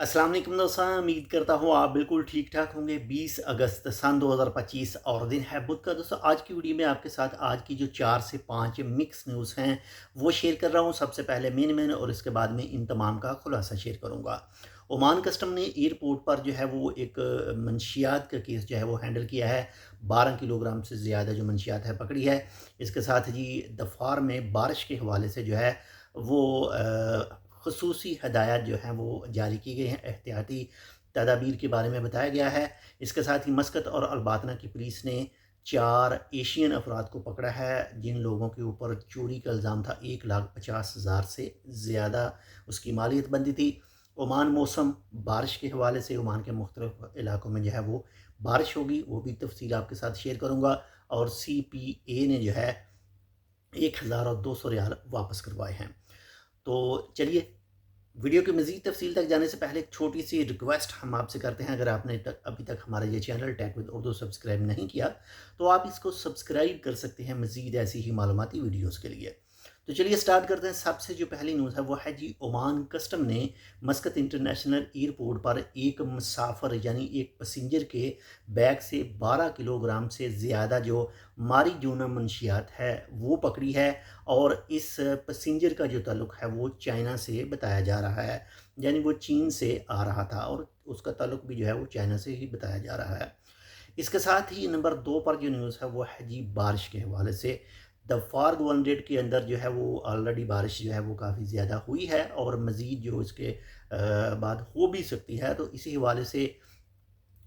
अस्सलाम वालेकुम दोस्तों, उम्मीद करता हूँ आप बिल्कुल ठीक ठाक होंगे। 20 अगस्त सन 2025 और दिन है बुध का। दोस्तों आज की वीडियो में आपके साथ आज की जो 4 से 5 मिक्स न्यूज़ हैं वो शेयर कर रहा हूँ। सबसे पहले मेन और इसके बाद में इन तमाम का खुलासा शेयर करूँगा। ओमान कस्टम ने एयरपोर्ट पर जो है वो एक मंशियात का केस जो है वो हैंडल किया है। 12 किलोग्राम से ज़्यादा जो मंशियात है पकड़ी है। इसके साथ जी दफार में बारिश के हवाले से जो है वो ख़ुसूसी हदायत जो हैं वो जारी की गई हैं। एहतियाती तदाबीर के बारे में बताया गया है। इसके साथ ही मस्कत और अलबातना की पुलिस ने 4 एशियन अफराद को पकड़ा है जिन लोगों के ऊपर चोरी का इल्ज़ाम था। 1,50,000 से ज़्यादा उसकी मालियत बनती थी। ओमान मौसम बारिश के हवाले से ओमान के मुख्तलिफ इलाकों में जो है वो बारिश होगी, वो भी तफसील आपके साथ शेयर करूँगा। और CPA ने जो है 1,200 रियाल वापस करवाए हैं। तो चलिए वीडियो की मज़ीद तफसील तक जाने से पहले एक छोटी सी रिक्वेस्ट हम आपसे करते हैं। अगर आपने अभी तक हमारा ये channel Tech with Urdu subscribe नहीं किया तो आप इसको सब्सक्राइब कर सकते हैं मज़ीद ऐसी ही मालूमाती वीडियोस के लिए। तो चलिए स्टार्ट करते हैं। सबसे जो पहली न्यूज़ है वो है जी ओमान कस्टम ने मस्कत इंटरनेशनल एयरपोर्ट पर एक मुसाफर यानी एक पैसेंजर के बैग से 12 किलोग्राम से ज़्यादा जो मारीजूना मंशियात है वो पकड़ी है। और इस पैसेंजर का जो ताल्लुक है वो चाइना से बताया जा रहा है, यानी वो चीन से आ रहा था और उसका ताल्लुक भी जो है वो चाइना से ही बताया जा रहा है। इसके साथ ही नंबर 2 पर जो न्यूज़ है वो है जी बारिश के हवाले से। द फार गवर्नरेट के अंदर जो है वो ऑलरेडी बारिश जो है वो काफ़ी ज़्यादा हुई है और मज़ीद जो इसके बाद हो भी सकती है। तो इसी हवाले से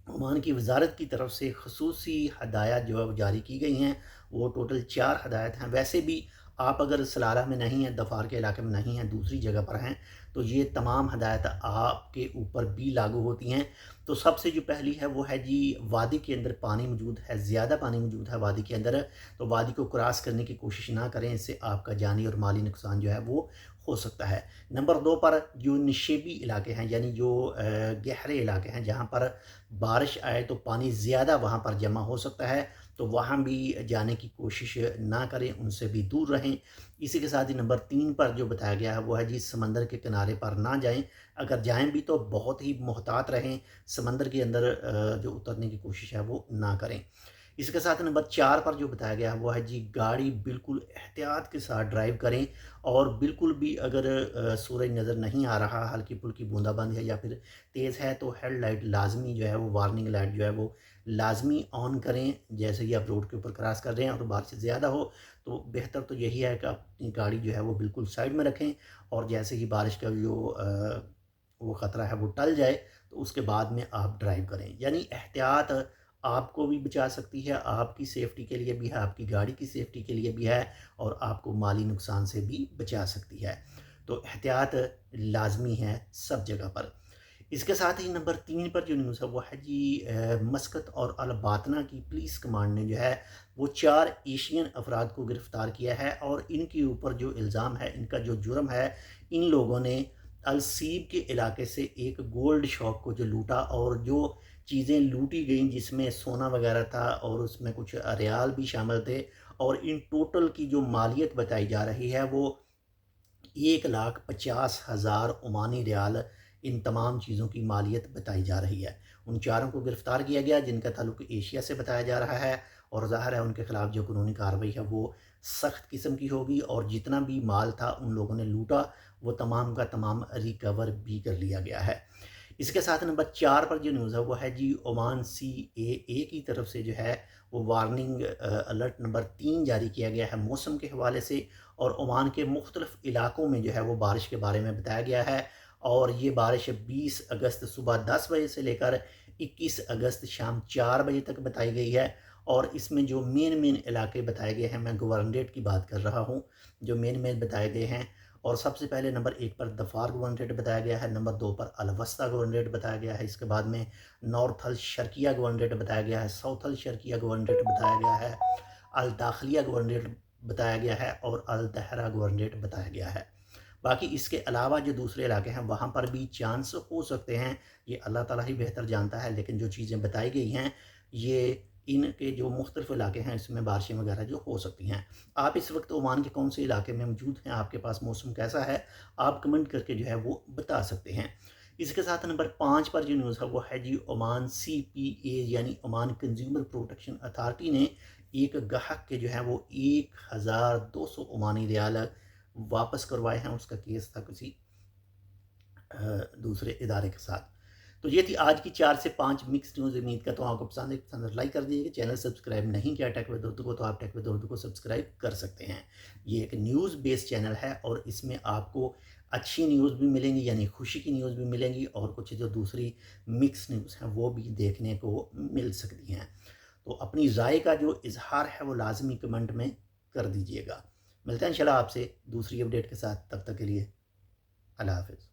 ओमान की वजारत की तरफ से खसूसी हदायत जो है वो जारी की गई हैं। वो टोटल 4 हदायत हैं। वैसे भी आप अगर सलाला में नहीं हैं, दफार के इलाके में नहीं हैं, दूसरी जगह पर हैं, तो ये तमाम हदायत आपके ऊपर भी लागू होती हैं। तो सबसे जो पहली है वो है जी वादी के अंदर पानी मौजूद है, ज़्यादा पानी मौजूद है वादी के अंदर, तो वादी को क्रॉस करने की कोशिश ना करें, इससे आपका जानी और माली नुकसान जो है वो हो सकता है। नंबर 2 पर जो निशेबी इलाके हैं यानी जो गहरे इलाके हैं जहाँ पर बारिश आए तो पानी ज़्यादा वहाँ पर जमा हो सकता है, तो वहाँ भी जाने की कोशिश ना करें, उनसे भी दूर रहें। इसी के साथ ही नंबर 3 पर जो बताया गया है वो है जी समंदर के किनारे पर ना जाएं। अगर जाएं भी तो बहुत ही मोहतात रहें, समंदर के अंदर जो उतरने की कोशिश है वो ना करें। इसके साथ नंबर 4 पर जो बताया गया है वो है जी गाड़ी बिल्कुल एहतियात के साथ ड्राइव करें। और बिल्कुल भी अगर सूरज नज़र नहीं आ रहा, हल्की फुल्की बूंदाबांदी है या फिर तेज़ है, तो हेड लाइट लाजमी जो है वो वार्निंग लाइट जो है वो लाजमी ऑन करें। जैसे ही आप रोड के ऊपर क्रॉस कर रहे हैं और बारिश ज़्यादा हो तो बेहतर तो यही है कि आप अपनी गाड़ी जो है वो बिल्कुल साइड में रखें। और जैसे ही बारिश का जो वो ख़तरा है वो टल जाए तो उसके बाद में आप ड्राइव करें। यानी एहतियात आपको भी बचा सकती है, आपकी सेफ्टी के लिए भी है, आपकी गाड़ी की सेफ्टी के लिए भी है और आपको माली नुकसान से भी बचा सकती है। तो एहतियात लाजमी है सब जगह पर। इसके साथ ही नंबर 3 पर जो न्यूज़ है वो है जी मस्कत और अलबातना की पुलिस कमांड ने जो है वो 4 एशियन अफराद को गिरफ़्तार किया है। और इनके ऊपर जो इल्ज़ाम है, इनका जो जुर्म है, इन लोगों ने अलसीब के इलाके से एक गोल्ड शॉप को जो लूटा और जो चीज़ें लूटी गईं जिसमें सोना वगैरह था और उसमें कुछ रियाल भी शामिल थे। और इन टोटल की जो मालियत बताई जा रही है वो 1,50,000 ओमानी रियाल इन तमाम चीज़ों की मालियत बताई जा रही है। उन चारों को गिरफ़्तार किया गया जिनका ताल्लुक एशिया से बताया जा रहा है। और ज़ाहिर है उनके ख़िलाफ़ जो कानूनी कार्रवाई है वो सख्त किस्म की होगी। और जितना भी माल था उन लोगों ने लूटा वो तमाम का तमाम रिकवर भी कर लिया गया है। इसके साथ नंबर 4 पर जो न्यूज़ है वो है जी ओमान CAA की तरफ से जो है वो वार्निंग अलर्ट नंबर 3 जारी किया गया है मौसम के हवाले से। और ओमान के मुख्तलिफ इलाकों में जो है वो बारिश के बारे में बताया गया है। और ये बारिश 20 अगस्त सुबह 10 बजे से लेकर 21 अगस्त शाम 4 बजे तक बताई गई है। और इसमें जो मेन इलाके बताए गए हैं, मैं गवर्नरेट की बात कर रहा हूँ, जो मेन बताए गए हैं। और सबसे पहले नंबर 1 पर दफार गवर्नरेट बताया गया है, नंबर 2 पर अलवस्ता गवर्नरेट बताया गया है, इसके बाद में नॉर्थ अल शर्किया गवर्नरेट बताया गया है, साउथ अल शर्किया गवर्नरेट बताया गया है, अल दाखिलिया गवर्नरेट बताया गया है और अल दहरा गवर्नरेट बताया गया है। बाकी इसके अलावा जो दूसरे इलाके हैं वहाँ पर भी चांस हो सकते हैं, ये अल्लाह ताला ही बेहतर जानता है। लेकिन जो चीज़ें बताई गई हैं ये इनके जो मुख्तलिफ इलाके हैं इसमें बारिशें वगैरह जो हो सकती हैं। आप इस वक्त ओमान के कौन से इलाके में मौजूद हैं, आपके पास मौसम कैसा है, आप कमेंट करके जो है वो बता सकते हैं। इसके साथ नंबर 5 पर जो न्यूज़ है वो है जी, ओमान CPA यानी ओमान कंज्यूमर प्रोटेक्शन अथॉरिटी ने एक गाहक के जो है वो 1200 ओमानी रियाल वापस करवाए हैं। उसका केस था किसी दूसरे इदारे के साथ। तो ये थी आज की 4 से 5 मिक्स न्यूज़। उम्मीद करता हूँ आपको पसंद है। पसंद लाइक कर दीजिएगा। चैनल सब्सक्राइब नहीं किया टेक विद उर्दू को तो आप टेक विद उर्दू को सब्सक्राइब कर सकते हैं। ये एक न्यूज़ बेस्ड चैनल है और इसमें आपको अच्छी न्यूज़ भी मिलेंगी यानी खुशी की न्यूज़ भी मिलेंगी और कुछ जो दूसरी मिक्स न्यूज़ हैं वो भी देखने को मिल सकती हैं। तो अपनी राय का जो इजहार है वो लाजमी कमेंट में कर दीजिएगा। मिलते हैं इंशाल्लाह आपसे दूसरी अपडेट के साथ। तब तक के लिए अल्लाह हाफ़िज़।